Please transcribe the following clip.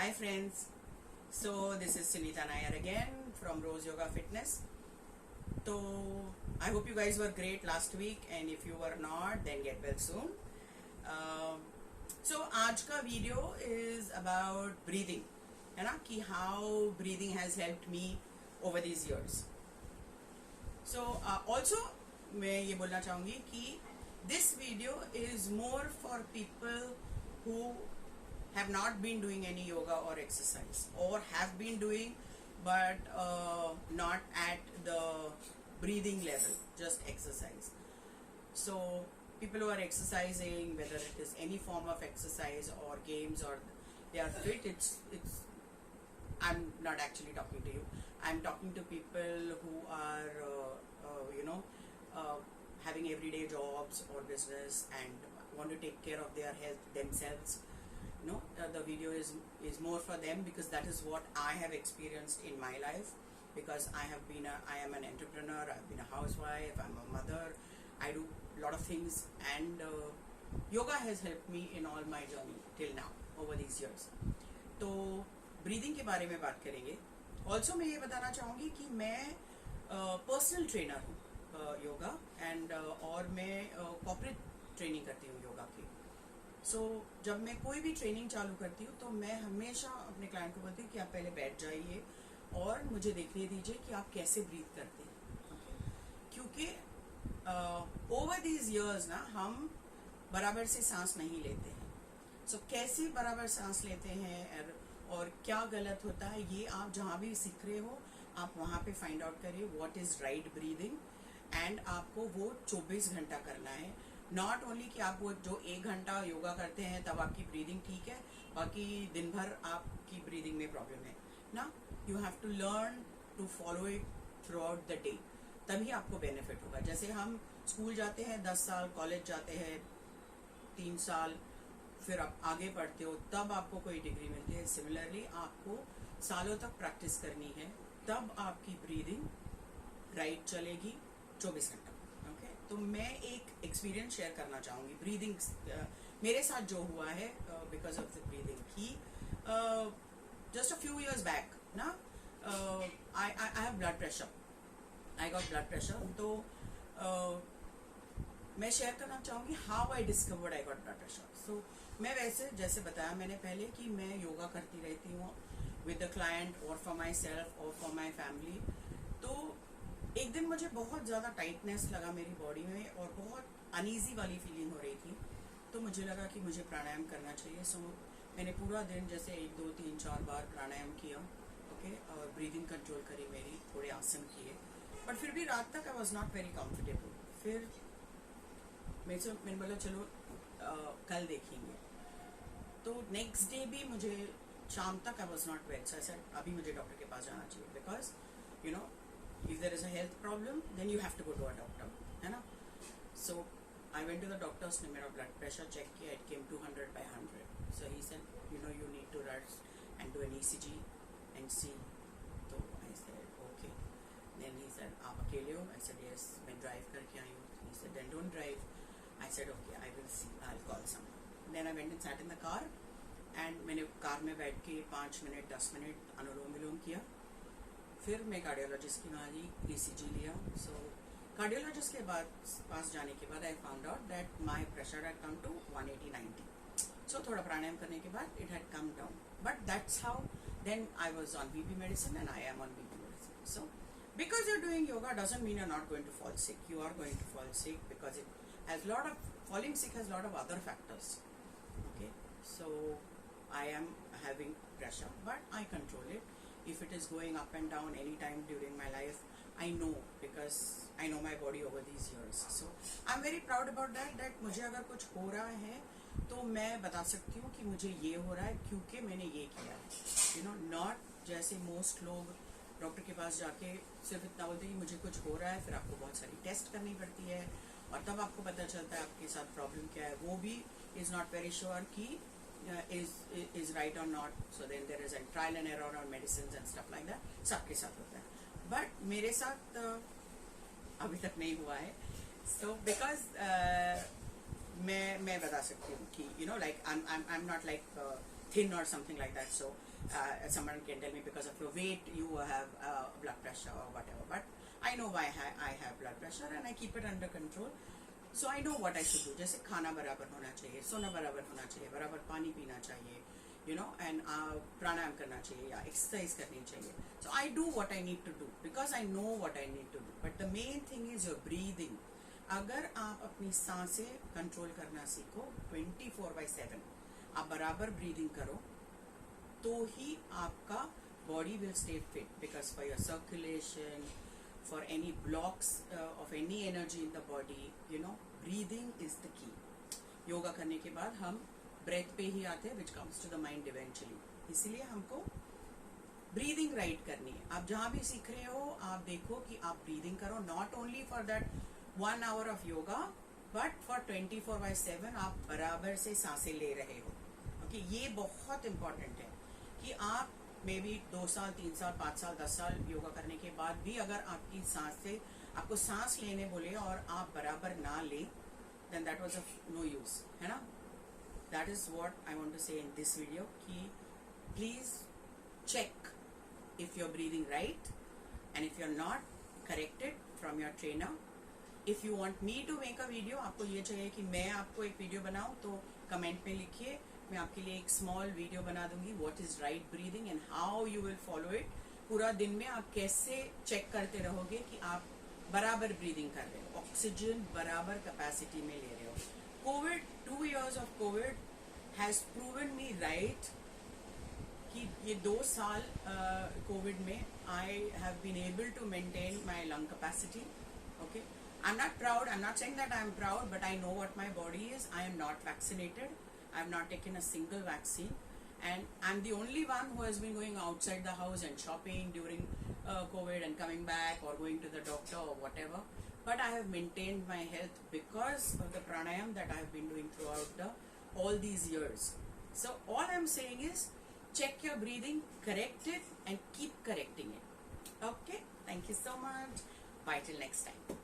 Hi friends, so this is Sunita Nair again from Rose Yoga Fitness. So I hope you guys were great last week and if you were not then get well soon. So आज का video is about breathing, है ना, कि how breathing has helped me over these years. So also मैं ये बोलना चाहूँगी कि this video is more for people who have not been doing any yoga or exercise, or have been doing but not at the breathing level, just exercise. So people who are exercising, whether it is any form of exercise or games or they are fit, it's I'm not actually talking to you. I'm talking to people who are having everyday jobs or business and want to take care of their health themselves. The video is more for them because that is what I have experienced in my life, because I am an entrepreneur, I've been a housewife, I'm a mother, I do a lot of things, and yoga has helped me in all my journey till now over these years. तो breathing के बारे में बात करेंगे. Also मैं ये बताना चाहूँगी कि मैं पर्सनल ट्रेनर हूँ योगा एंड और मैं कॉर्पोरेट ट्रेनिंग करती हूँ योगा की. सो जब मैं कोई भी ट्रेनिंग चालू करती हूँ तो मैं हमेशा अपने क्लाइंट को बोलती हूँ कि आप पहले बैठ जाइए और मुझे देखने दीजिए कि आप कैसे ब्रीथ करते हैं. क्योंकि ओवर दीज इयर्स ना हम बराबर से सांस नहीं लेते हैं. सो कैसे बराबर सांस लेते हैं और क्या गलत होता है, ये आप जहाँ भी सीख रहे हो आप वहाँ पे फाइंड आउट करिए what is right breathing. And आपको वो 24 घंटा करना है. नॉट ओनली कि आप वो जो 1 घंटा योगा करते हैं तब आपकी ब्रीदिंग ठीक है, बाकी दिन भर आपकी ब्रीदिंग में प्रॉब्लम है ना. You have to learn to follow it throughout the day, तभी आपको बेनिफिट होगा. जैसे हम स्कूल जाते हैं 10 साल, कॉलेज जाते हैं 3 साल, फिर आप आगे पढ़ते हो तब आपको कोई डिग्री मिलती है. सिमिलरली आपको सालों तक प्रैक्टिस करनी है, तब आपकी ब्रीदिंग राइट चलेगी 24 घंटा. ओके, तो मैं एक एक्सपीरियंस शेयर करना चाहूँगी ब्रीदिंग मेरे साथ जो हुआ है बिकॉज ऑफ द ब्रीदिंग की. Just a few years back ना, I have blood pressure, I got blood pressure. तो मैं शेयर करना चाहूँगी how I discovered I got blood pressure. So मैं वैसे जैसे बताया मैंने पहले कि मैं योगा करती रहती हूँ विद द क्लाइंट और फॉर माई सेल्फ और फॉर माई फैमिली. तो एक दिन मुझे बहुत ज़्यादा टाइटनेस लगा मेरी बॉडी में और बहुत अनईजी वाली फीलिंग हो रही थी. तो मुझे लगा कि मुझे प्राणायाम करना चाहिए. सो मैंने पूरा दिन जैसे 1 2 3 4 बार प्राणायाम किया. ओके, और ब्रीदिंग कंट्रोल करी मेरी, थोड़े आसन किए, बट फिर भी रात तक I was not very comfortable. फिर मैंने बोला चलो कल देखेंगे. तो नेक्स्ट डे भी मुझे शाम तक आई वॉज नॉट वेल. सो ऐसा अभी मुझे डॉक्टर के पास जाना चाहिए because you know if there is a health problem then you have to go to a doctor, है ना. So I went to the doctor, उसने मेरा blood pressure check किया, it came 200/100. So he said you need to rush and do an ECG and see. So I said okay. Then he said आप अकेले हो? I said yes, मैं drive करके आई हूँ. He said then don't drive. I said okay, I will see, I'll call someone. Then I went and sat in the car and मैंने car में बैठ के 5 मिनट 10 मिनट अनुलोम विलोम किया. फिर मैं कार्डियोलॉजिस्ट की वहाँ गई, ECG लिया. सो कार्डियोलॉजिस्ट के पास जाने के बाद I found out that my pressure had come to 180/90. So थोड़ा प्राणायाम करने के बाद it had come down, but that's how then I was on BP medicine and I am on BP medicine. So because you are doing yoga doesn't mean you are not going to fall sick. You are going to fall sick because it has lot of falling sick has lot of other factors. Okay, so I am having pressure but I control it. If it is going up and down any time during my life, I know because I know my body over these years. So I'm very proud about that मुझे अगर कुछ हो रहा है तो मैं बता सकती हूँ कि मुझे ये हो रहा है क्योंकि मैंने ये किया है. नॉट जैसे मोस्ट लोग डॉक्टर के पास जाके सिर्फ इतना बोलते हैं कि मुझे कुछ हो रहा है, फिर आपको बहुत सारी टेस्ट करनी पड़ती है और तब आपको पता चलता है आपके साथ प्रॉब्लम क्या है. वो भी इज नॉट वेरी श्योर कि is right or not. So then there is a trial and error on medicines and stuff like that. सबके साथ होता है, but मेरे साथ अभी तक नहीं हुआ है. So because मैं बता सकती हूँ कि you know like I am not like thin or something like that, so someone can tell me because of your weight you have blood pressure or whatever, but I know why I have blood pressure and I keep it under control. So I know what I should do. जैसे खाना बराबर होना चाहिए, सोना बराबर होना चाहिए, बराबर पानी पीना चाहिए, you know, and प्राणायाम करना चाहिए या एक्सरसाइज करनी चाहिए. So I do what I need to do because I know what I need to do. But the main thing is your breathing. अगर आप अपनी सांसें कंट्रोल करना सीखो 24/7, आप बराबर ब्रीदिंग करो तो ही आपका body will stay fit, because for your circulation, for any blocks of any energy in the body, you know, breathing is the key. Yoga करने के बाद हम ब्रेथ पे ही आते हैं, which comes to the mind eventually. इसीलिए हमको ब्रीदिंग राइट करनी है. आप जहां भी सीख रहे हो आप देखो कि आप ब्रीदिंग करो, not only for that 1 hour of yoga, but for 24/7 आप बराबर से सांसें ले रहे हो. ओके, ये बहुत इंपॉर्टेंट है कि आप मे बी 2 साल 3 साल 5 साल 10 साल योगा करने के बाद भी अगर आपकी सांसें, आपको सांस लेने बोले और आप बराबर ना ले, then that was of no use, है ना. That is what I want to say in this video कि please check if you're breathing right, and if you're not, correct it from your trainer. If you want me to make a video, आपको ये चाहिए कि मैं आपको एक video बनाऊं, तो कमेंट में लिखिए, मैं आपके लिए एक स्मॉल वीडियो बना दूंगी, what is right breathing and how you will follow it. पूरा दिन में आप कैसे चेक करते रहोगे कि आप बराबर ब्रीदिंग कर रहे हो, ऑक्सीजन बराबर कैपेसिटी में ले रहे हो. Covid, 2 years of covid has proven me right कि ये 2 साल कोविड में I have been able to maintain my lung capacity. Okay, I'm not proud, I'm not saying that I'm proud, but I know what my body is. I am not vaccinated, I have not taken a single vaccine, and I'm the only one who has been going outside the house and shopping during COVID and coming back or going to the doctor or whatever. But I have maintained my health because of the pranayam that I have been doing throughout all these years. So all I'm saying is, check your breathing, correct it, and keep correcting it. Okay, thank you so much. Bye till next time.